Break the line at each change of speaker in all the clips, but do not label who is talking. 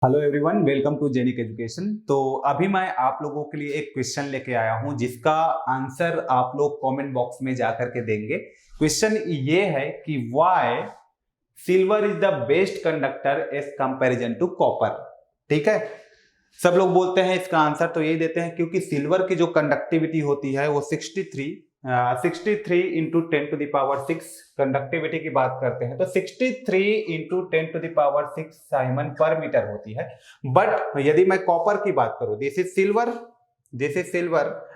Hello everyone, welcome to Genic education. तो अभी मैं आप लोगों के लिए एक क्वेश्चन लेके आया हूं जिसका आंसर आप लोग कमेंट बॉक्स में जाकर के देंगे। क्वेश्चन ये है कि why silver is the best conductor as comparison to copper. ठीक है, सब लोग बोलते हैं इसका आंसर तो यही देते हैं क्योंकि सिल्वर की जो कंडक्टिविटी होती है वो 63 इंटू 10⁶ कंडक्टिविटी की बात करते हैं तो 63 इंटू 10⁶ साइमन पर मीटर होती है। बट यदि मैं कॉपर की बात करूं, this is silver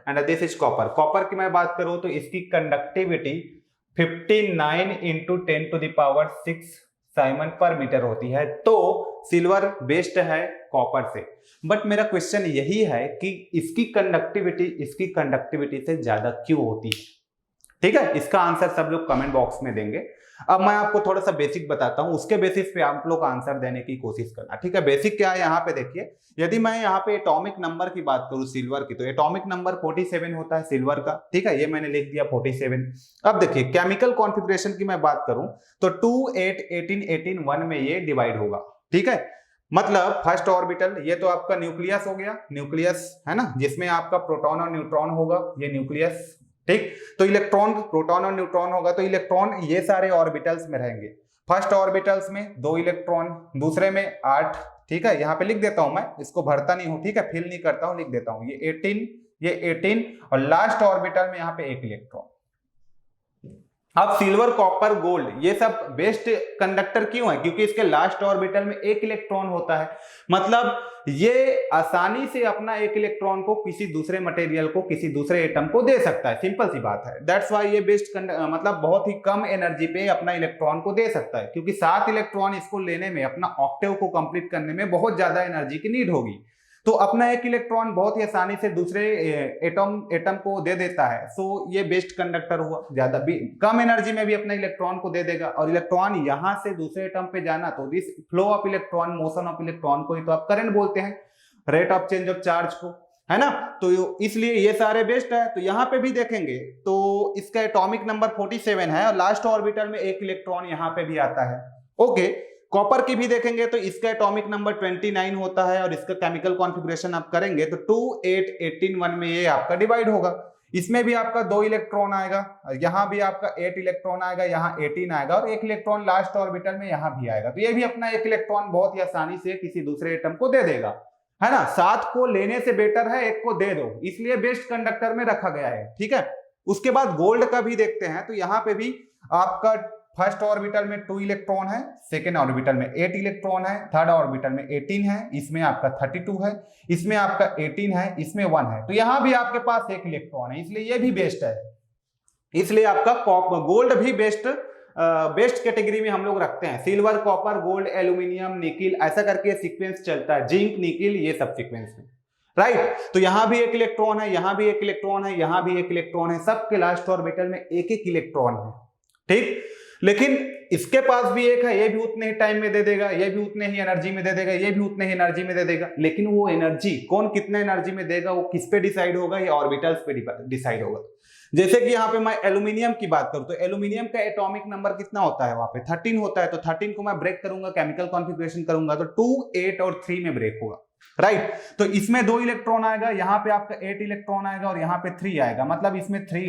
and this is copper. Copper की मैं बात करूं तो इसकी कंडक्टिविटी 59 इंटू 10⁶ साइमन पर मीटर होती है। तो सिल्वर बेस्ट है कॉपर से। बट मेरा क्वेश्चन यही है कि इसकी कंडक्टिविटी से ज्यादा क्यों होती है। ठीक है, इसका आंसर सब लोग कमेंट बॉक्स में देंगे। अब मैं आपको थोड़ा सा बेसिक बताता हूं, उसके बेसिस पे आप लोग आंसर देने की कोशिश करना। ठीक है, बेसिक क्या है यहाँ पे देखिए। यदि मैं यहाँ पे एटॉमिक नंबर की बात करूं सिल्वर की, तो एटॉमिक नंबर 47 होता है सिल्वर का। ठीक है, ये मैंने लिख दिया 47। अब देखिए केमिकल कॉन्फ़िगरेशन की मैं बात करूं तो 2 8 18 18 1 में ये डिवाइड होगा। ठीक है, मतलब फर्स्ट ऑर्बिटल ये तो आपका न्यूक्लियस हो गया, न्यूक्लियस है ना, जिसमें आपका प्रोटॉन और न्यूट्रॉन होगा, ये न्यूक्लियस। ठीक, तो इलेक्ट्रॉन, प्रोटॉन और न्यूट्रॉन होगा तो इलेक्ट्रॉन ये सारे ऑर्बिटल्स में रहेंगे। फर्स्ट ऑर्बिटल्स में 2 इलेक्ट्रॉन, दूसरे में 8। ठीक है, यहाँ पे लिख देता हूं, मैं इसको भरता नहीं हूं। ठीक है, फिल नहीं करता हूं, लिख देता हूं ये 18 और लास्ट ऑर्बिटल में यहाँ पे 1 इलेक्ट्रॉन। अब सिल्वर, कॉपर, गोल्ड ये सब बेस्ट कंडक्टर क्यों है? क्योंकि इसके लास्ट ऑर्बिटल में 1 इलेक्ट्रॉन होता है। मतलब ये आसानी से अपना 1 इलेक्ट्रॉन को किसी दूसरे मटेरियल को, किसी दूसरे एटम को दे सकता है। सिंपल सी बात है। दैट्स व्हाई ये बेस्ट मतलब बहुत ही कम एनर्जी पे अपना इलेक्ट्रॉन को दे सकता है, क्योंकि 7 इलेक्ट्रॉन इसको लेने में, अपना ऑक्टेव को कंप्लीट करने में बहुत ज्यादा एनर्जी की नीड होगी। तो अपना 1 इलेक्ट्रॉन बहुत ही आसानी से दूसरे एटम को दे देता है। सो ये बेस्ट कंडक्टर हुआ, ज्यादा भी कम एनर्जी में भी अपना इलेक्ट्रॉन को दे देगा। और इलेक्ट्रॉन यहां से दूसरे एटम पे जाना, तो this flow of electron, motion of electron को ही तो आप करंट बोलते हैं, rate of change of charge को, है ना। तो इसलिए ये सारे बेस्ट है। तो यहाँ पे भी देखेंगे तो इसका एटॉमिक नंबर 47 है और लास्ट ऑर्बिटल में 1 इलेक्ट्रॉन यहाँ पे भी आता है। ओके, कॉपर की भी देखेंगे तो इसका एटॉमिक नंबर 29 होता है और इसका केमिकल कॉन्फ़िगरेशन आप करेंगे तो 2 8 18 1 में ये आपका डिवाइड होगा। इसमें भी आपका 2 इलेक्ट्रॉन आएगा, यहाँ भी आपका 8 इलेक्ट्रॉन आएगा, यहाँ 18 आएगा और 1 इलेक्ट्रॉन लास्ट ऑर्बिटल में यहाँ भी आएगा। तो ये भी अपना 1 इलेक्ट्रॉन बहुत ही आसानी से किसी दूसरे एटम को दे देगा, है ना। 7 को लेने से बेटर है 1 को दे दो, इसलिए बेस्ट कंडक्टर में रखा गया है। ठीक है, उसके बाद गोल्ड का भी देखते हैं। तो यहाँ पे भी आपका फर्स्ट ऑर्बिटल में 2 इलेक्ट्रॉन है, सेकेंड ऑर्बिटल में 8 इलेक्ट्रॉन है, थर्ड ऑर्बिटल में 18 है, इसमें आपका 32 है, इसमें आपका 18 है, इसमें 1 है। तो यहां भी आपके पास 1 इलेक्ट्रॉन है, इसलिए ये भी बेस्ट है। इसलिए आपका गोल्ड भी बेस्ट कैटेगरी में हम लोग रखते हैं। Silver, copper, gold, aluminium, nickel, ऐसा करके सीक्वेंस चलता है, जिंक, निकिल, ये सब सीक्वेंस में, राइट। तो यहां भी 1 इलेक्ट्रॉन है, यहां भी 1 इलेक्ट्रॉन है, यहां भी 1 इलेक्ट्रॉन है, सबके लास्ट ऑर्बिटल में 1 इलेक्ट्रॉन है। ठीक, लेकिन इसके पास भी 1 है, ये भी उतने ही टाइम में दे देगा, ये भी उतने ही एनर्जी में दे देगा, ये भी उतने ही एनर्जी में दे देगा। लेकिन वो एनर्जी कौन कितने एनर्जी में देगा, वो किस पे डिसाइड होगा? ये ऑर्बिटल्स पे डिसाइड होगा। जैसे कि यहाँ पे मैं एल्यूमिनियम की बात करूं तो एल्यूमिनियम का एटॉमिक नंबर कितना होता है? वहां पे 13 होता है। तो 13 को मैं ब्रेक करूंगा, केमिकल कॉन्फ़िगरेशन करूंगा तो 2 8 और 3 में ब्रेक होगा, राइट। तो इसमें 2 इलेक्ट्रॉन आएगा, यहाँ पे आपका 8 इलेक्ट्रॉन आएगा और यहाँ पे 3 आएगा, मतलब इसमें 3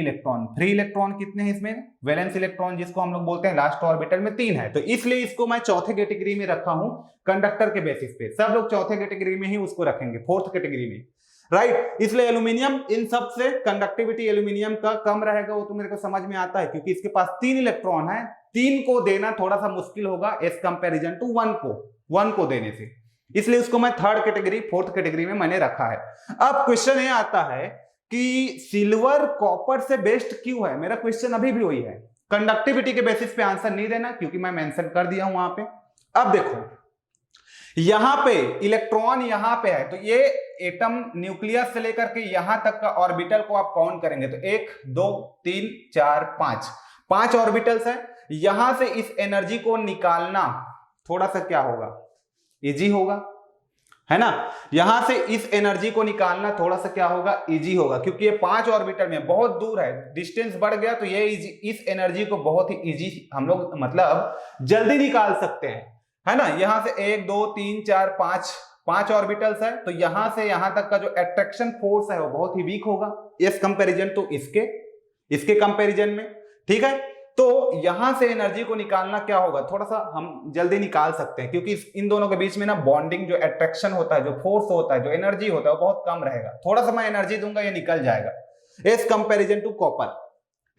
इलेक्ट्रॉन कितने हैं इसमें? वैलेंस इलेक्ट्रॉन जिसको हम लोग बोलते हैं, लास्ट ऑर्बिटल में 3 है। तो इसलिए इसको मैं चौथे कैटेगरी में रखा हूं कंडक्टर के बेसिस पे। सब लोग चौथे कैटेगरी में ही उसको रखेंगे, फोर्थ कैटेगरी में, राइट। इसलिए एल्यूमिनियम इन सब से कंडक्टिविटी एल्यूमिनियम का कम रहेगा, वो तो मेरे को समझ में आता है, क्योंकि इसके पास 3 इलेक्ट्रॉन है। 3 को देना थोड़ा सा मुश्किल होगा एज कंपेरिजन टू 1 को देने से, इसलिए उसको मैं थर्ड कैटेगरी, फोर्थ कैटेगरी में मैंने रखा है। अब क्वेश्चन ये आता है कि सिल्वर कॉपर से बेस्ट क्यों है? मेरा क्वेश्चन अभी भी वही है। कंडक्टिविटी के बेसिस पे आंसर नहीं देना, क्योंकि मैं मेंशन कर दिया हूं वहां पे। अब देखो यहां पे इलेक्ट्रॉन यहां पे है, तो ये एटम न्यूक्लियस से लेकर के यहां तक का ऑर्बिटल को आप काउंट करेंगे तो 1 2 3 4 5 ऑर्बिटल्स है। यहां से इस एनर्जी को निकालना थोड़ा सा क्या होगा? इजी होगा, है ना। यहां से इस एनर्जी को निकालना थोड़ा सा क्या होगा? इजी होगा, क्योंकि ये 5 ऑर्बिटल में बहुत दूर है, डिस्टेंस बढ़ गया तो ये इस एनर्जी को बहुत ही इजी हम लोग मतलब जल्दी निकाल सकते हैं, है ना, यहां से 1 2 3 4 5 ऑर्बिटल्स है, तो यहां से यहां तक का जो अट्रैक्शन फोर्स है वो बहुत ही वीक होगा इस कंपैरिजन टू इसके कंपैरिजन में। ठीक है, तो यहां से एनर्जी को निकालना क्या होगा, थोड़ा सा हम जल्दी निकाल सकते हैं, क्योंकि इन दोनों के बीच में ना बॉन्डिंग, जो अट्रैक्शन होता है, जो फोर्स होता है, जो एनर्जी होता है वो बहुत कम रहेगा। थोड़ा सा मैं एनर्जी दूंगा ये निकल जाएगा एज कंपैरिजन टू कॉपर।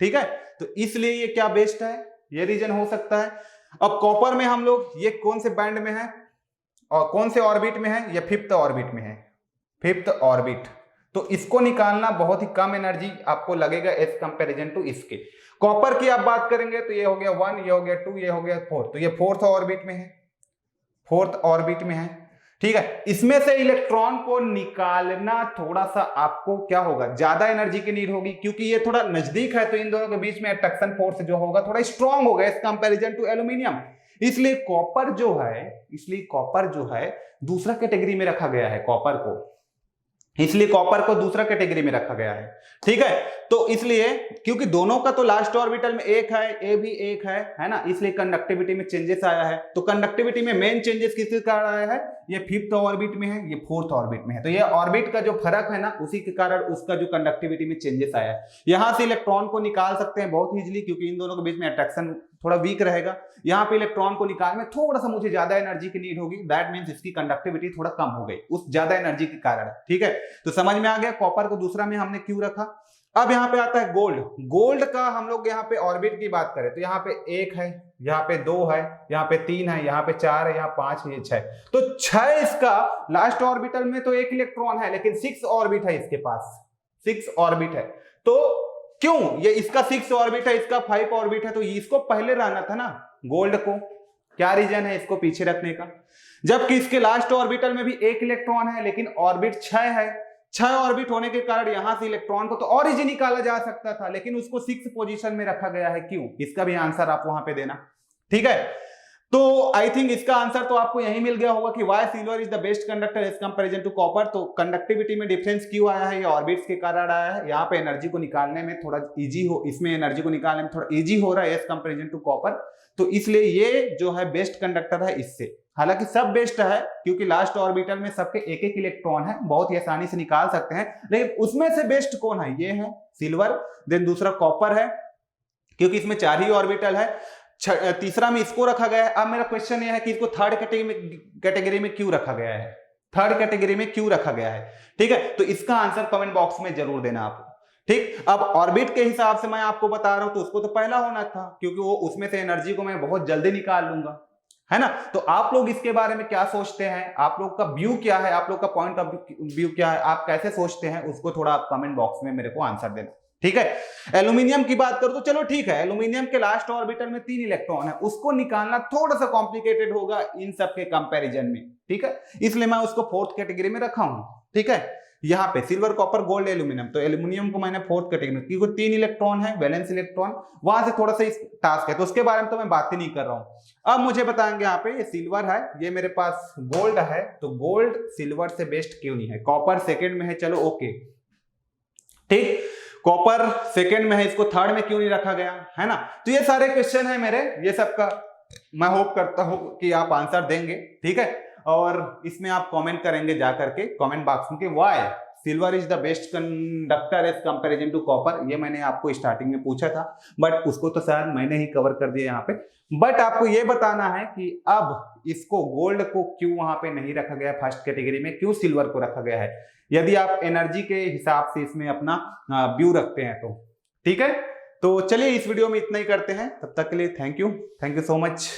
ठीक है, तो इसलिए ये क्या बेस्ट है, ये रीजन हो सकता है। अब कॉपर में हम लोग, ये कौन से बैंड में है और कौन से ऑर्बिट में है, ये 5th ऑर्बिट में है, 5th ऑर्बिट। तो इसको निकालना बहुत ही कम एनर्जी आपको लगेगा एज कंपैरिजन टू इसके। कॉपर की आप बात करेंगे तो ये हो गया 1, ये हो गया 2, ये हो गया 4, तो ये 4th ऑर्बिट में है, 4th ऑर्बिट में है। ठीक है, इसमें से इलेक्ट्रॉन को निकालना थोड़ा सा आपको क्या होगा, ज्यादा एनर्जी की नीड होगी, क्योंकि ये थोड़ा नजदीक है, तो इन दोनों के बीच में अट्रैक्शन फोर्स जो होगा थोड़ा स्ट्रांग होगा एज कंपैरिजन टू एल्यूमिनियम। इसलिए कॉपर जो है दूसरा कैटेगरी में रखा गया है, कॉपर को दूसरा कैटेगरी में रखा गया है। ठीक है, तो इसलिए क्योंकि दोनों का तो लास्ट ऑर्बिटल में एक है, ए भी एक है ना, इसलिए कंडक्टिविटी में चेंजेस आया है। तो कंडक्टिविटी में मेन चेंजेस किसके कारण आया है, ये 5th ऑर्बिट में है, ये 4th ऑर्बिट में है। तो ये ऑर्बिट का जो फर्क है ना, उसी के कारण उसका जो कंडक्टिविटी में चेंजेस आया है। यहां से इलेक्ट्रॉन को निकाल सकते हैं बहुत इजीली, क्योंकि इन दोनों के बीच में अट्रैक्शन थोड़ा वीक रहेगा। यहाँ पे इलेक्ट्रॉन को निकालने में थोड़ा सा मुझे ज्यादा एनर्जी की नीड होगी, दैट मींस इसकी कंडक्टिविटी थोड़ा कम हो गई उस ज्यादा एनर्जी के कारण। ठीक है, तो समझ में आ गया कॉपर को दूसरा में हमने क्यों रखा। अब यहाँ पे आता है गोल्ड का हम लोग यहाँ पे ऑर्बिट की बात करें तो यहाँ पे 1 है, यहाँ पे 2 है, यहाँ पे 3 है, यहाँ पे 4 है, यहाँ 5 है, 6। तो 6 इसका लास्ट ऑर्बिटल में तो 1 इलेक्ट्रॉन है, लेकिन 6 ऑर्बिट है इसके पास, 6 ऑर्बिट है। तो क्यों, ये इसका 6 ऑर्बिट है, इसका 5 ऑर्बिट है, तो इसको पहले रहना था ना गोल्ड को। क्या रीजन है इसको पीछे रखने का, जबकि इसके लास्ट ऑर्बिटल में भी 1 इलेक्ट्रॉन है, लेकिन ऑर्बिट 6 है। 6 ऑर्बिट होने के कारण यहां से इलेक्ट्रॉन को तो और इजी निकाला जा सकता था, लेकिन उसको 6 पोजीशन में रखा गया है। क्यों, इसका भी आंसर आप वहां पे देना। ठीक है, तो आई थिंक इसका आंसर तो आपको यही मिल गया होगा कि why silver is the best conductor as comparison to copper. तो कंडक्टिविटी में डिफरेंस क्यों आया है, ये ऑर्बिट्स के कारण आया है। यहाँ पे एनर्जी को निकालने में थोड़ा इजी हो, इसमें एनर्जी को निकालने में थोड़ा इजी हो रहा है एज कंपैरिजन टू कॉपर। तो इसलिए ये जो है बेस्ट कंडक्टर है इससे। हालांकि सब बेस्ट है, क्योंकि लास्ट ऑर्बिटल में सबके 1-1 इलेक्ट्रॉन है, बहुत ही आसानी से निकाल सकते हैं। लेकिन उसमें से बेस्ट कौन है, ये है सिल्वर, देन दूसरा कॉपर है, क्योंकि इसमें 4 ही ऑर्बिटल है। तीसरा में इसको रखा गया है। अब मेरा क्वेश्चन ये है कि इसको थर्ड कैटेगरी में क्यों रखा गया है, थर्ड कैटेगरी में क्यों रखा गया है। ठीक है, तो इसका आंसर कमेंट बॉक्स में जरूर देना आप। ठीक, अब ऑर्बिट के हिसाब से मैं आपको बता रहा हूं, तो उसको तो पहला होना था, क्योंकि वो उसमें से एनर्जी को मैं बहुत जल्दी निकाल लूंगा, है ना। तो आप लोग इसके बारे में क्या सोचते हैं, आप लोग का व्यू क्या है, आप लोग का पॉइंट ऑफ व्यू क्या है, आप कैसे सोचते हैं, उसको थोड़ा आप कमेंट बॉक्स में मेरे को आंसर देना। ठीक है, एल्यूमिनियम की बात करूं तो चलो ठीक है, एल्यूमिनियम के लास्ट ऑर्बिटल में 3 इलेक्ट्रॉन है, उसको निकालना थोड़ा सा कॉम्प्लिकेटेड होगा इन सब के कंपैरिजन में। ठीक है, इसलिए मैं उसको 4th कैटेगरी में रखा हूं। ठीक है, यहाँ पे सिल्वर, कॉपर, गोल्ड, एल्यूमिनियम, तो एल्यूमिनियम को मैंने 4th कैटेगरी में, क्योंकि 3 इलेक्ट्रॉन है, वैलेंस इलेक्ट्रॉन, वहां से थोड़ा सा इस टास्क है, तो उसके बारे में तो मैं बात ही नहीं कर रहा हूं। अब मुझे बताएंगे, यहाँ पे ये सिल्वर है, ये मेरे पास गोल्ड है, तो गोल्ड सिल्वर से बेस्ट क्यों नहीं है। कॉपर सेकेंड में है, चलो ओके, ठीक, कॉपर सेकेंड में है, इसको थर्ड में क्यों नहीं रखा गया, है ना। तो ये सारे क्वेश्चन है मेरे, ये सबका मैं होप करता हूं कि आप आंसर देंगे। ठीक है, और इसमें आप कमेंट करेंगे जाकर के कमेंट बॉक्स में कि why silver is the best conductor as comparison to copper. ये मैंने आपको स्टार्टिंग में पूछा था, बट उसको तो शायद मैंने ही कवर कर दिया यहाँ पे। बट आपको ये बताना है कि अब इसको गोल्ड को क्यों वहां पे नहीं रखा गया फर्स्ट कैटेगरी में, क्यों सिल्वर को रखा गया है, यदि आप एनर्जी के हिसाब से इसमें अपना व्यू रखते हैं तो। ठीक है, तो चलिए इस वीडियो में इतना ही करते हैं, तब तक के लिए थैंक यू सो मच।